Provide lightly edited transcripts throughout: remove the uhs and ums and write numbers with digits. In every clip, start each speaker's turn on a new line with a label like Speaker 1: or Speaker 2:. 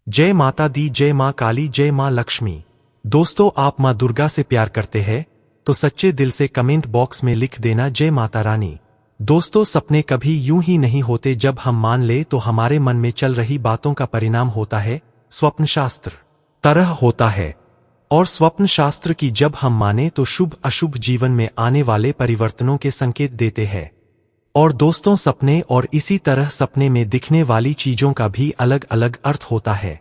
Speaker 1: जय माता दी, जय माँ काली, जय माँ लक्ष्मी। दोस्तों, आप माँ दुर्गा से प्यार करते हैं तो सच्चे दिल से कमेंट बॉक्स में लिख देना जय माता रानी। दोस्तों, सपने कभी यूं ही नहीं होते जब हम मान ले तो हमारे मन में चल रही बातों का परिणाम होता है, स्वप्न शास्त्र तरह होता है। और स्वप्न शास्त्र की जब हम माने तो शुभ अशुभ जीवन में आने वाले परिवर्तनों के संकेत देते हैं। और दोस्तों, सपने और इसी तरह सपने में दिखने वाली चीजों का भी अलग अलग अर्थ होता है।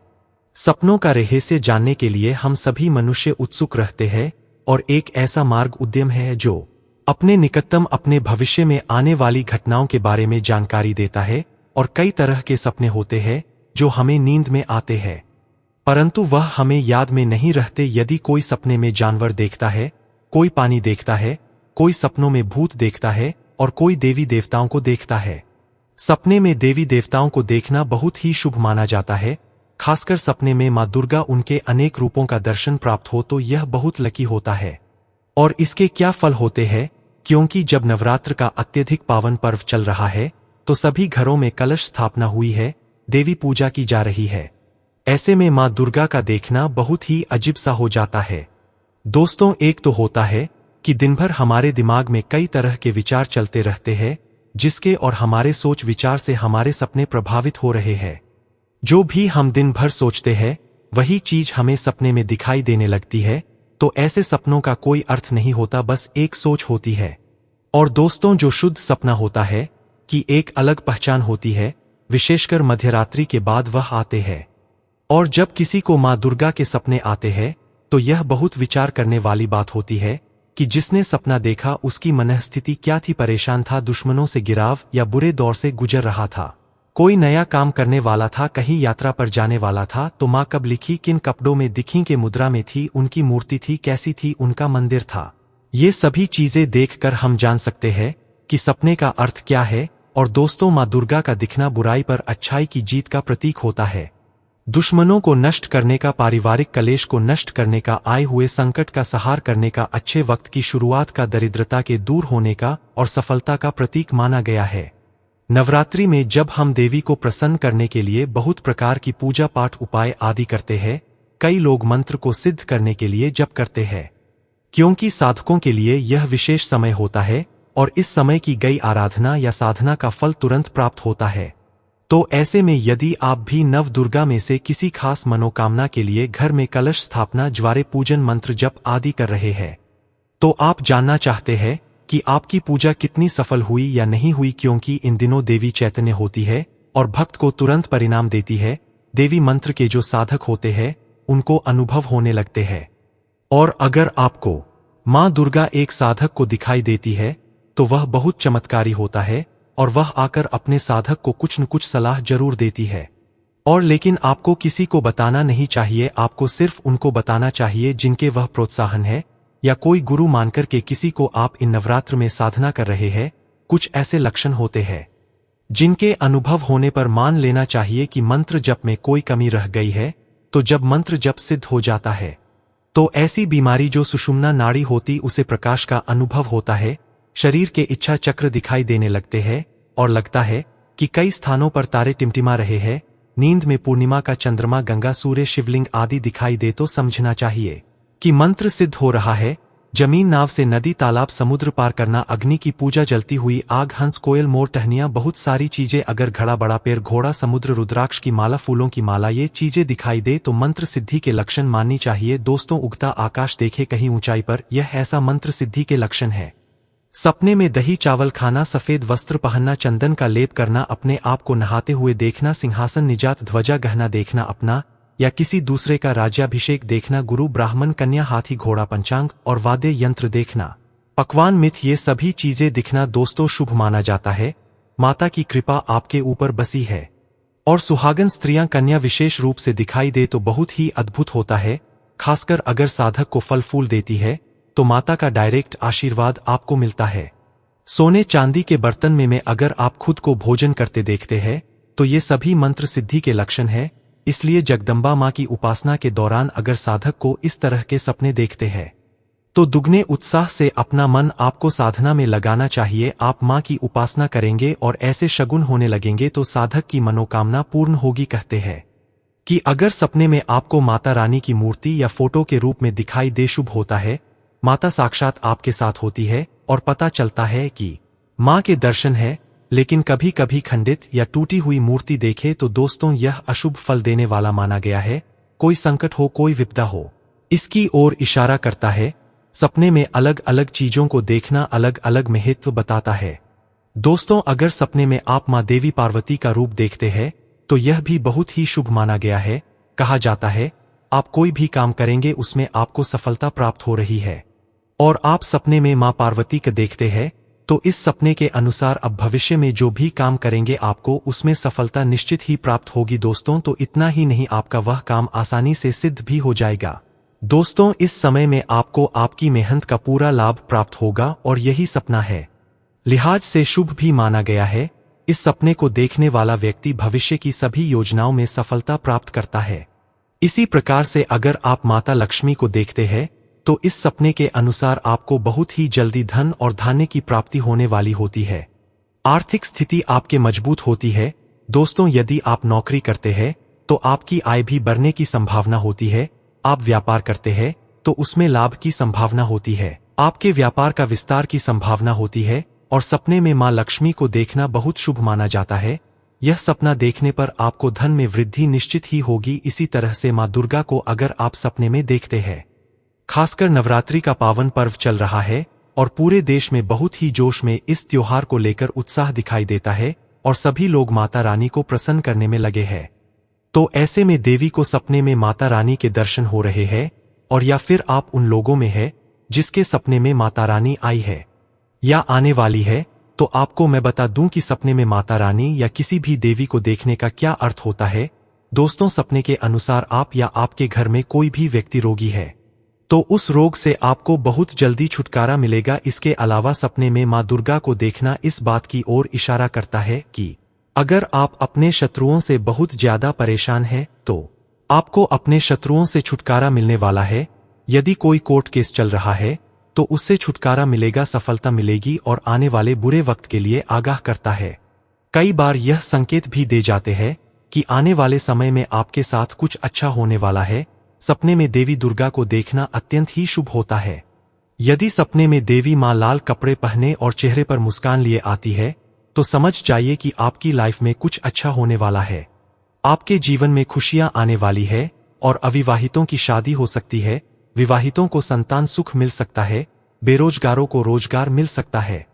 Speaker 1: सपनों का रहस्य जानने के लिए हम सभी मनुष्य उत्सुक रहते हैं और एक ऐसा मार्ग उद्यम है जो अपने निकटतम अपने भविष्य में आने वाली घटनाओं के बारे में जानकारी देता है। और कई तरह के सपने होते हैं जो हमें नींद में आते हैं, परंतु वह हमें याद में नहीं रहते। यदि कोई सपने में जानवर देखता है, कोई पानी देखता है, कोई सपनों में भूत देखता है और कोई देवी देवताओं को देखता है। सपने में देवी देवताओं को देखना बहुत ही शुभ माना जाता है। खासकर सपने में माँ दुर्गा उनके अनेक रूपों का दर्शन प्राप्त हो तो यह बहुत लकी होता है। और इसके क्या फल होते हैं, क्योंकि जब नवरात्र का अत्यधिक पावन पर्व चल रहा है तो सभी घरों में कलश स्थापना हुई है, देवी पूजा की जा रही है। ऐसे में माँ दुर्गा का देखना बहुत ही अजीब सा हो जाता है। दोस्तों, एक तो होता है कि दिन भर हमारे दिमाग में कई तरह के विचार चलते रहते हैं, जिसके और हमारे सोच विचार से हमारे सपने प्रभावित हो रहे हैं। जो भी हम दिन भर सोचते हैं वही चीज हमें सपने में दिखाई देने लगती है। तो ऐसे सपनों का कोई अर्थ नहीं होता, बस एक सोच होती है। और दोस्तों, जो शुद्ध सपना होता है कि एक अलग पहचान होती है, विशेषकर मध्यरात्रि के बाद वह आते हैं। और जब किसी को माँ दुर्गा के सपने आते हैं तो यह बहुत विचार करने वाली बात होती है कि जिसने सपना देखा उसकी मनःस्थिति क्या थी, परेशान था, दुश्मनों से गिराव या बुरे दौर से गुजर रहा था, कोई नया काम करने वाला था, कहीं यात्रा पर जाने वाला था, तो माँ कब लिखी, किन कपड़ों में दिखी, के मुद्रा में थी, उनकी मूर्ति थी, कैसी थी, उनका मंदिर था। ये सभी चीजें देखकर हम जान सकते हैं कि सपने का अर्थ क्या है। और दोस्तों, माँ दुर्गा का दिखना बुराई पर अच्छाई की जीत का प्रतीक होता है। दुश्मनों को नष्ट करने का, पारिवारिक कलेश को नष्ट करने का, आए हुए संकट का सहार करने का, अच्छे वक्त की शुरुआत का, दरिद्रता के दूर होने का और सफलता का प्रतीक माना गया है। नवरात्रि में जब हम देवी को प्रसन्न करने के लिए बहुत प्रकार की पूजा पाठ उपाय आदि करते हैं, कई लोग मंत्र को सिद्ध करने के लिए जप करते हैं, क्योंकि साधकों के लिए यह विशेष समय होता है और इस समय की गई आराधना या साधना का फल तुरंत प्राप्त होता है। तो ऐसे में यदि आप भी नव दुर्गा में से किसी खास मनोकामना के लिए घर में कलश स्थापना, ज्वारे पूजन, मंत्र जप आदि कर रहे हैं, तो आप जानना चाहते हैं कि आपकी पूजा कितनी सफल हुई या नहीं हुई, क्योंकि इन दिनों देवी चैतन्य होती है और भक्त को तुरंत परिणाम देती है। देवी मंत्र के जो साधक होते हैं उनको अनुभव होने लगते हैं। और अगर आपको माँ दुर्गा एक साधक को दिखाई देती है तो वह बहुत चमत्कारी होता है और वह आकर अपने साधक को कुछ न कुछ सलाह जरूर देती है। और लेकिन आपको किसी को बताना नहीं चाहिए, आपको सिर्फ उनको बताना चाहिए जिनके वह प्रोत्साहन है, या कोई गुरु मानकर के किसी को आप इन नवरात्र में साधना कर रहे हैं। कुछ ऐसे लक्षण होते हैं जिनके अनुभव होने पर मान लेना चाहिए कि मंत्र जप में कोई कमी रह गई है। तो जब मंत्र जप सिद्ध हो जाता है तो ऐसी बीमारी जो सुषुम्ना नाड़ी होती उसे प्रकाश का अनुभव होता है, शरीर के इच्छा चक्र दिखाई देने लगते हैं और लगता है कि कई स्थानों पर तारे टिमटिमा रहे हैं। नींद में पूर्णिमा का चंद्रमा, गंगा, सूर्य, शिवलिंग आदि दिखाई दे तो समझना चाहिए कि मंत्र सिद्ध हो रहा है। जमीन, नाव से नदी, तालाब, समुद्र पार करना, अग्नि की पूजा, जलती हुई आग, हंस, कोयल, मोर, टहनियां, बहुत सारी चीजें, अगर घड़ा, बड़ा पेड़, घोड़ा, समुद्र, रुद्राक्ष की माला, फूलों की माला, ये चीजें दिखाई दे तो मंत्र सिद्धि के लक्षण माननी चाहिए। दोस्तों, उगता आकाश देखे कहीं ऊंचाई पर, यह ऐसा मंत्र सिद्धि के लक्षण है। सपने में दही चावल खाना, सफेद वस्त्र पहनना, चंदन का लेप करना, अपने आप को नहाते हुए देखना, सिंहासन, निजात, ध्वजा, गहना देखना, अपना या किसी दूसरे का राज्याभिषेक देखना, गुरु, ब्राह्मण, कन्या, हाथी, घोड़ा, पंचांग और वाद्य यंत्र देखना, पकवान, मिथ, ये सभी चीजें दिखना दोस्तों शुभ माना जाता है। माता की कृपा आपके ऊपर बसी है। और सुहागन स्त्रियां, कन्या विशेष रूप से दिखाई दे तो बहुत ही अद्भुत होता है। खासकर अगर साधक को फल फूल देती है तो माता का डायरेक्ट आशीर्वाद आपको मिलता है। सोने चांदी के बर्तन में अगर आप खुद को भोजन करते देखते हैं तो ये सभी मंत्र सिद्धि के लक्षण है। इसलिए जगदम्बा माँ की उपासना के दौरान अगर साधक को इस तरह के सपने देखते हैं तो दुगने उत्साह से अपना मन आपको साधना में लगाना चाहिए। आप माँ की उपासना करेंगे और ऐसे शगुन होने लगेंगे तो साधक की मनोकामना पूर्ण होगी। कहते हैं कि अगर सपने में आपको माता रानी की मूर्ति या फोटो के रूप में दिखाई दे शुभ होता है, माता साक्षात आपके साथ होती है और पता चलता है कि माँ के दर्शन है। लेकिन कभी कभी खंडित या टूटी हुई मूर्ति देखे तो दोस्तों यह अशुभ फल देने वाला माना गया है। कोई संकट हो, कोई विपदा हो, इसकी ओर इशारा करता है। सपने में अलग अलग चीजों को देखना अलग अलग महत्व बताता है। दोस्तों, अगर सपने में आप माँ देवी पार्वती का रूप देखते हैं तो यह भी बहुत ही शुभ माना गया है। कहा जाता है आप कोई भी काम करेंगे उसमें आपको सफलता प्राप्त हो रही है। और आप सपने में माँ पार्वती को देखते हैं तो इस सपने के अनुसार अब भविष्य में जो भी काम करेंगे आपको उसमें सफलता निश्चित ही प्राप्त होगी। दोस्तों, तो इतना ही नहीं, आपका वह काम आसानी से सिद्ध भी हो जाएगा। दोस्तों, इस समय में आपको आपकी मेहनत का पूरा लाभ प्राप्त होगा और यही सपना है, लिहाज से शुभ भी माना गया है। इस सपने को देखने वाला व्यक्ति भविष्य की सभी योजनाओं में सफलता प्राप्त करता है। इसी प्रकार से अगर आप माता लक्ष्मी को देखते हैं तो इस सपने के अनुसार आपको बहुत ही जल्दी धन और धान्य की प्राप्ति होने वाली होती है। आर्थिक स्थिति आपके मजबूत होती है। दोस्तों, यदि आप नौकरी करते हैं तो आपकी आय भी बढ़ने की संभावना होती है। आप व्यापार करते हैं तो उसमें लाभ की संभावना होती है। आपके व्यापार का विस्तार की संभावना होती है। और सपने में मां लक्ष्मी को देखना बहुत शुभ माना जाता है। यह सपना देखने पर आपको धन में वृद्धि निश्चित ही होगी। इसी तरह से मां दुर्गा को अगर आप सपने में देखते हैं, खासकर नवरात्रि का पावन पर्व चल रहा है और पूरे देश में बहुत ही जोश में इस त्योहार को लेकर उत्साह दिखाई देता है और सभी लोग माता रानी को प्रसन्न करने में लगे हैं। तो ऐसे में देवी को सपने में माता रानी के दर्शन हो रहे हैं और या फिर आप उन लोगों में है जिसके सपने में माता रानी आई है या आने वाली है, तो आपको मैं बता दूं कि सपने में माता रानी या किसी भी देवी को देखने का क्या अर्थ होता है। दोस्तों, सपने के अनुसार आप या आपके घर में कोई भी व्यक्ति रोगी है तो उस रोग से आपको बहुत जल्दी छुटकारा मिलेगा। इसके अलावा सपने में मां दुर्गा को देखना इस बात की ओर इशारा करता है कि अगर आप अपने शत्रुओं से बहुत ज्यादा परेशान हैं तो आपको अपने शत्रुओं से छुटकारा मिलने वाला है। यदि कोई कोर्ट केस चल रहा है तो उससे छुटकारा मिलेगा, सफलता मिलेगी और आने वाले बुरे वक्त के लिए आगाह करता है। कई बार यह संकेत भी दे जाते हैं कि आने वाले समय में आपके साथ कुछ अच्छा होने वाला है। सपने में देवी दुर्गा को देखना अत्यंत ही शुभ होता है। यदि सपने में देवी मां लाल कपड़े पहने और चेहरे पर मुस्कान लिए आती है तो समझ जाइए कि आपकी लाइफ में कुछ अच्छा होने वाला है। आपके जीवन में खुशियां आने वाली है और अविवाहितों की शादी हो सकती है। विवाहितों को संतान सुख मिल सकता है। बेरोजगारों को रोजगार मिल सकता है।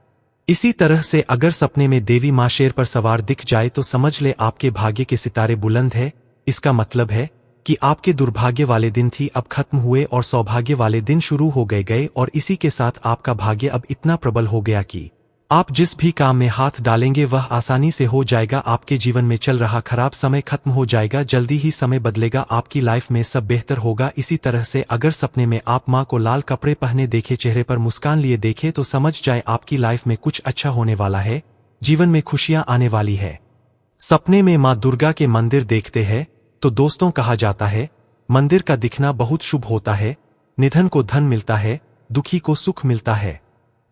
Speaker 1: इसी तरह से अगर सपने में देवी मां शेर पर सवार दिख जाए तो समझ ले आपके भाग्य के सितारे बुलंद है। इसका मतलब है कि आपके दुर्भाग्य वाले दिन थी अब खत्म हुए और सौभाग्य वाले दिन शुरू हो गए और इसी के साथ आपका भाग्य अब इतना प्रबल हो गया कि आप जिस भी काम में हाथ डालेंगे वह आसानी से हो जाएगा। आपके जीवन में चल रहा खराब समय खत्म हो जाएगा। जल्दी ही समय बदलेगा। आपकी लाइफ में सब बेहतर होगा। इसी तरह से अगर सपने में आप मां को लाल कपड़े पहने देखे, चेहरे पर मुस्कान लिए देखे तो समझ जाए आपकी लाइफ में कुछ अच्छा होने वाला है। जीवन में खुशियां आने वाली है। सपने में मां दुर्गा के मंदिर देखते हैं तो दोस्तों, कहा जाता है मंदिर का दिखना बहुत शुभ होता है। निधन को धन मिलता है, दुखी को सुख मिलता है,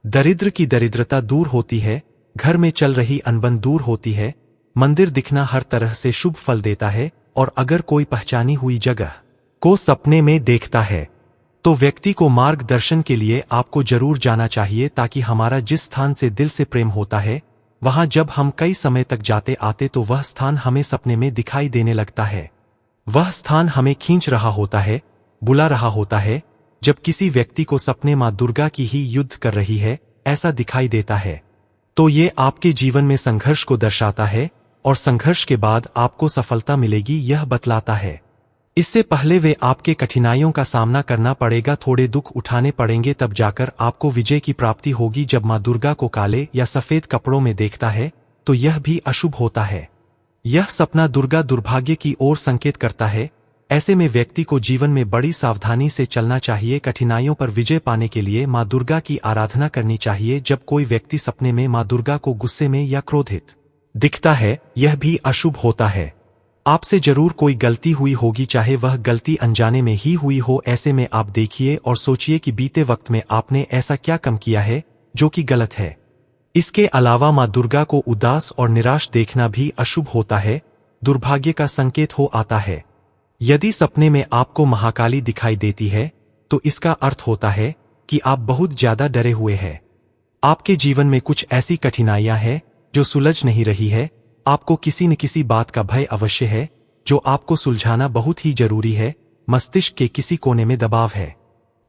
Speaker 1: दरिद्र की दरिद्रता दूर होती है, घर में चल रही अनबन दूर होती है। मंदिर दिखना हर तरह से शुभ फल देता है। और अगर कोई पहचानी हुई जगह को सपने में देखता है तो व्यक्ति को मार्गदर्शन के लिए आपको जरूर जाना चाहिए, ताकि हमारा जिस स्थान से दिल से प्रेम होता है वहां जब हम कई समय तक जाते आते तो वह स्थान हमें सपने में दिखाई देने लगता है। वह स्थान हमें खींच रहा होता है, बुला रहा होता है। जब किसी व्यक्ति को सपने मां दुर्गा की ही युद्ध कर रही है ऐसा दिखाई देता है तो ये आपके जीवन में संघर्ष को दर्शाता है और संघर्ष के बाद आपको सफलता मिलेगी यह बतलाता है। इससे पहले वे आपके कठिनाइयों का सामना करना पड़ेगा, थोड़े दुख उठाने पड़ेंगे, तब जाकर आपको विजय की प्राप्ति होगी। जब मां दुर्गा को काले या सफेद कपड़ों में देखता है तो यह भी अशुभ होता है। यह सपना दुर्गा दुर्भाग्य की ओर संकेत करता है। ऐसे में व्यक्ति को जीवन में बड़ी सावधानी से चलना चाहिए। कठिनाइयों पर विजय पाने के लिए मां दुर्गा की आराधना करनी चाहिए। जब कोई व्यक्ति सपने में मां दुर्गा को गुस्से में या क्रोधित दिखता है यह भी अशुभ होता है। आपसे जरूर कोई गलती हुई होगी, चाहे वह गलती अनजाने में ही हुई हो। ऐसे में आप देखिए और सोचिए कि बीते वक्त में आपने ऐसा क्या कम किया है जो कि गलत है। इसके अलावा मां दुर्गा को उदास और निराश देखना भी अशुभ होता है, दुर्भाग्य का संकेत हो आता है। यदि सपने में आपको महाकाली दिखाई देती है तो इसका अर्थ होता है कि आप बहुत ज्यादा डरे हुए हैं। आपके जीवन में कुछ ऐसी कठिनाइयां हैं जो सुलझ नहीं रही है। आपको किसी न किसी बात का भय अवश्य है जो आपको सुलझाना बहुत ही जरूरी है। मस्तिष्क के किसी कोने में दबाव है।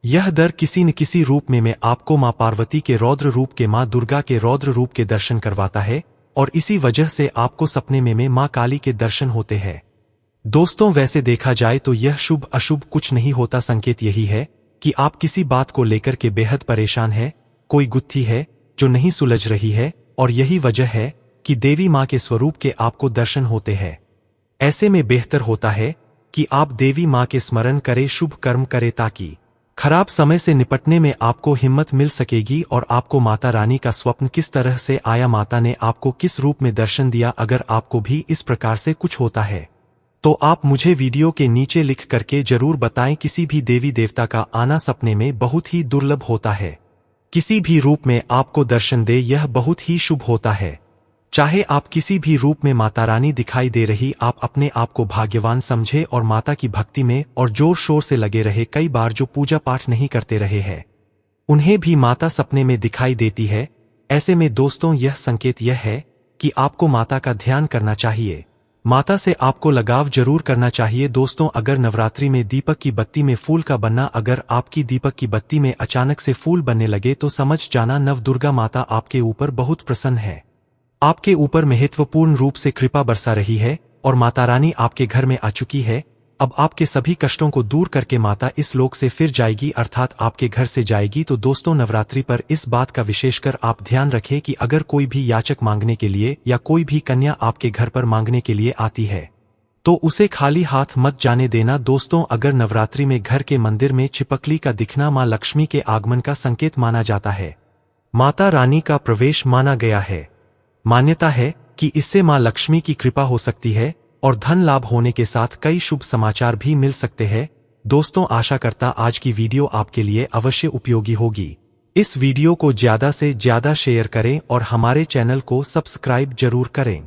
Speaker 1: यह डर किसी न किसी रूप में आपको मां पार्वती के रौद्र रूप के, मां दुर्गा के रौद्र रूप के दर्शन करवाता है और इसी वजह से आपको सपने में मां काली के दर्शन होते हैं। दोस्तों, वैसे देखा जाए तो यह शुभ अशुभ कुछ नहीं होता। संकेत यही है कि आप किसी बात को लेकर के बेहद परेशान हैं, कोई गुत्थी है जो नहीं सुलझ रही है और यही वजह है कि देवी मां के स्वरूप के आपको दर्शन होते हैं। ऐसे में बेहतर होता है कि आप देवी मां के स्मरण करें, शुभ कर्म करें ताकि खराब समय से निपटने में आपको हिम्मत मिल सकेगी। और आपको माता रानी का स्वप्न किस तरह से आया, माता ने आपको किस रूप में दर्शन दिया, अगर आपको भी इस प्रकार से कुछ होता है तो आप मुझे वीडियो के नीचे लिख करके जरूर बताएं। किसी भी देवी देवता का आना सपने में बहुत ही दुर्लभ होता है। किसी भी रूप में आपको दर्शन दे यह बहुत ही शुभ होता है। चाहे आप किसी भी रूप में माता रानी दिखाई दे रही, आप अपने आप को भाग्यवान समझे और माता की भक्ति में और जोर शोर से लगे रहे। कई बार जो पूजा पाठ नहीं करते रहे हैं उन्हें भी माता सपने में दिखाई देती है। ऐसे में दोस्तों यह संकेत यह है कि आपको माता का ध्यान करना चाहिए, माता से आपको लगाव जरूर करना चाहिए। दोस्तों, अगर नवरात्रि में दीपक की बत्ती में फूल का बनना, अगर आपकी दीपक की बत्ती में अचानक से फूल बनने लगे तो समझ जाना नव दुर्गा माता आपके ऊपर बहुत प्रसन्न है, आपके ऊपर महत्वपूर्ण रूप से कृपा बरसा रही है और माता रानी आपके घर में आ चुकी है। अब आपके सभी कष्टों को दूर करके माता इस लोक से फिर जाएगी, अर्थात आपके घर से जाएगी। तो दोस्तों, नवरात्रि पर इस बात का विशेषकर आप ध्यान रखें कि अगर कोई भी याचक मांगने के लिए या कोई भी कन्या आपके घर पर मांगने के लिए आती है तो उसे खाली हाथ मत जाने देना। दोस्तों, अगर नवरात्रि में घर के मंदिर में छिपकली का दिखना मां लक्ष्मी के आगमन का संकेत माना जाता है, माता रानी का प्रवेश माना गया है। मान्यता है कि इससे मां लक्ष्मी की कृपा हो सकती है और धन लाभ होने के साथ कई शुभ समाचार भी मिल सकते हैं। दोस्तों, आशा करता आज की वीडियो आपके लिए अवश्य उपयोगी होगी। इस वीडियो को ज्यादा से ज्यादा शेयर करें और हमारे चैनल को सब्सक्राइब जरूर करें।